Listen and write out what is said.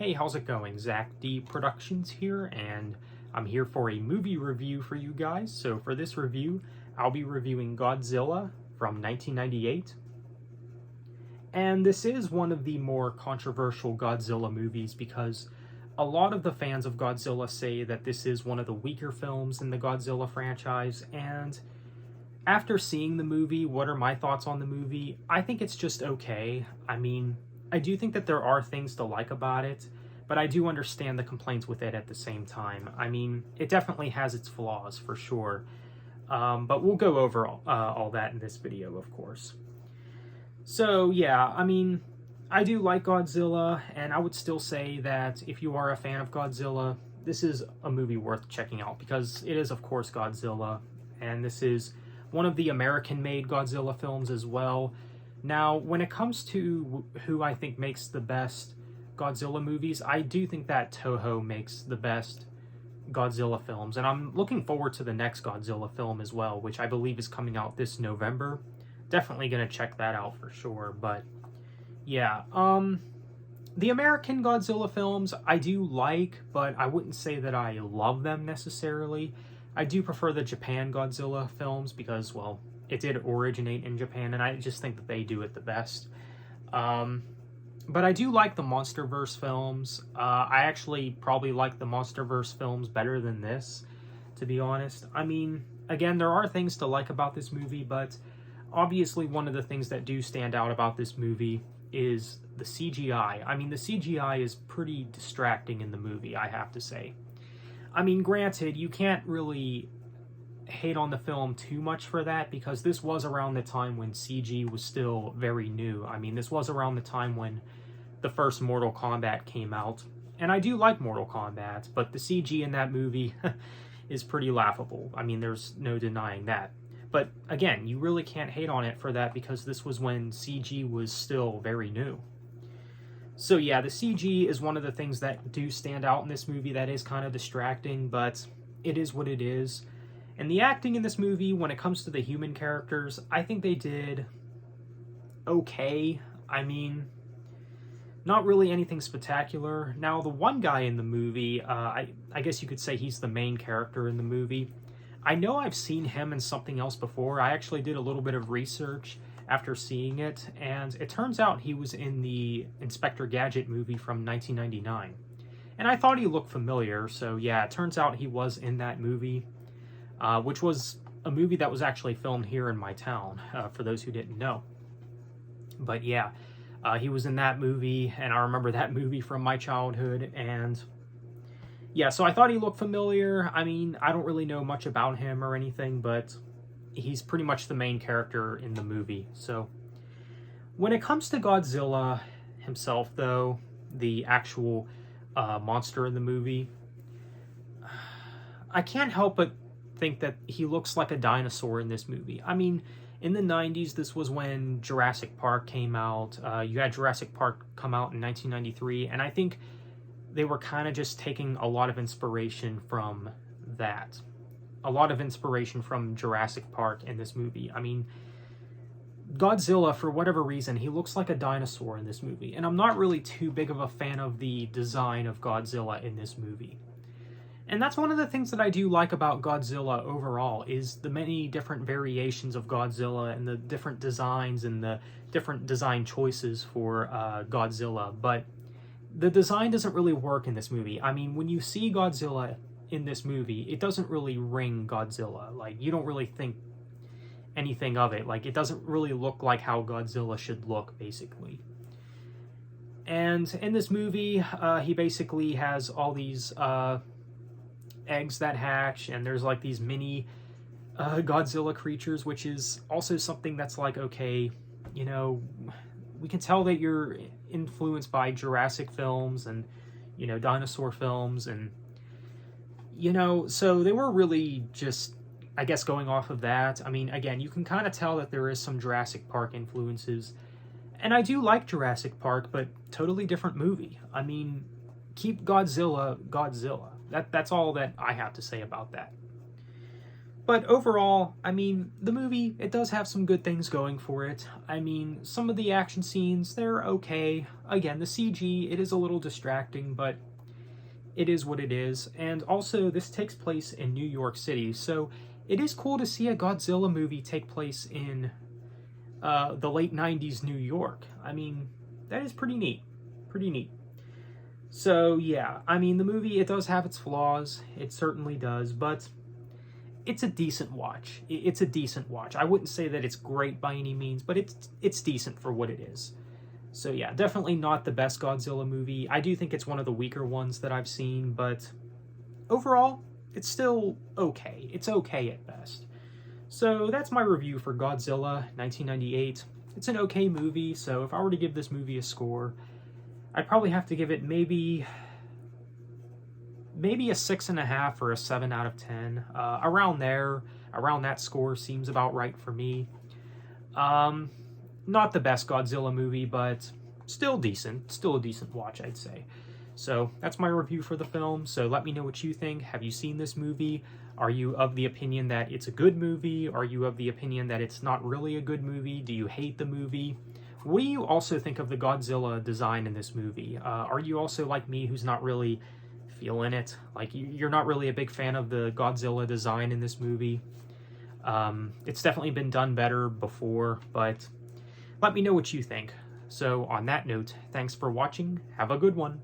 Hey, how's it going? Zach D Productions here, and I'm here for a movie review for you guys. So for this review, I'll be reviewing Godzilla from 1998. And this is one of the more controversial Godzilla movies because a lot of the fans of Godzilla say that this is one of the weaker films in the Godzilla franchise, and after seeing the movie, what are my thoughts on the movie? I think it's just okay. I mean, I do think that there are things to like about it, but I do understand the complaints with it at the same time. I mean, it definitely has its flaws, for sure. But we'll go over all that in this video, of course. So, yeah, I mean, I do like Godzilla, and I would still say that if you are a fan of Godzilla, this is a movie worth checking out, because it is, of course, Godzilla, and this is one of the American-made Godzilla films as well. Now, when it comes to who I think makes the best Godzilla movies, I do think that Toho makes the best Godzilla films, and I'm looking forward to the next Godzilla film as well, which I believe is coming out this November. Definitely gonna check that out for sure, but yeah, the American Godzilla films I do like, but I wouldn't say that I love them necessarily. I do prefer the Japan Godzilla films because, well, it did originate in Japan, and I just think that they do it the best. But I do like the MonsterVerse films. I actually probably like the MonsterVerse films better than this, to be honest. I mean, again, there are things to like about this movie, but obviously one of the things that do stand out about this movie is the CGI. I mean, the CGI is pretty distracting in the movie, I have to say. I mean, granted, you can't really hate on the film too much for that, because this was around the time when CG was still very new. I mean, this was around the time when the first Mortal Kombat came out, and I do like Mortal Kombat, but the CG in that movie is pretty laughable. I mean, there's no denying that. But again, you really can't hate on it for that, because this was when CG was still very new. So yeah, the CG is one of the things that do stand out in this movie that is kind of distracting, but it is what it is. And the acting in this movie, when it comes to the human characters, I think they did okay. I mean, not really anything spectacular. Now, the one guy in the movie, I guess you could say he's the main character in the movie. I know I've seen him in something else before. I actually did a little bit of research after seeing it, and it turns out he was in the Inspector Gadget movie from 1999. And I thought he looked familiar, so yeah, it turns out he was in that movie. Which was a movie that was actually filmed here in my town, for those who didn't know. But yeah, he was in that movie, and I remember that movie from my childhood, and yeah, so I thought he looked familiar. I mean, I don't really know much about him or anything, but he's pretty much the main character in the movie. So when it comes to Godzilla himself, though, the actual monster in the movie, I can't help but think that he looks like a dinosaur in this movie. I mean, in the 90s, this was when Jurassic Park came out. You had Jurassic Park come out in 1993, and I think they were kind of just taking a lot of inspiration from that. A lot of inspiration from Jurassic Park in this movie. I mean, Godzilla, for whatever reason, he looks like a dinosaur in this movie, and I'm not really too big of a fan of the design of Godzilla in this movie. And that's one of the things that I do like about Godzilla overall, is the many different variations of Godzilla and the different designs and the different design choices for Godzilla. But the design doesn't really work in this movie. I mean, when you see Godzilla in this movie, it doesn't really ring Godzilla. Like, you don't really think anything of it. Like, it doesn't really look like how Godzilla should look, basically. And in this movie, he basically has all these eggs that hatch, and there's like these mini Godzilla creatures, which is also something that's like, okay, you know, we can tell that you're influenced by Jurassic films and, you know, dinosaur films, and, you know, so they were really just, I guess, going off of that. I mean, again, you can kind of tell that there is some Jurassic Park influences, and I do like Jurassic Park, but totally different movie. I mean, keep Godzilla, Godzilla. That's all that I have to say about that. But overall, I mean, the movie, it does have some good things going for it. I mean, some of the action scenes, they're okay. Again, the CG, it is a little distracting, but it is what it is. And also, this takes place in New York City, so it is cool to see a Godzilla movie take place in the late 90s New York. I mean, that is pretty neat. Pretty neat. So, yeah, I mean, the movie, it does have its flaws. It certainly does, but it's a decent watch. It's a decent watch. I wouldn't say that it's great by any means, but it's decent for what it is. So yeah, definitely not the best Godzilla movie. I do think it's one of the weaker ones that I've seen, but overall, it's still okay. It's okay at best. So that's my review for Godzilla 1998. It's an okay movie, so if I were to give this movie a score, I'd probably have to give it maybe a 6.5 or a 7 out of 10. Around there, around that score seems about right for me. Not the best Godzilla movie, but still decent. Still a decent watch, I'd say. So that's my review for the film. So let me know what you think. Have you seen this movie? Are you of the opinion that it's a good movie? Are you of the opinion that it's not really a good movie? Do you hate the movie? What do you also think of the Godzilla design in this movie? Are you also like me, who's not really feeling it? Like, you're not really a big fan of the Godzilla design in this movie? It's definitely been done better before, but let me know what you think. So on that note, thanks for watching. Have a good one.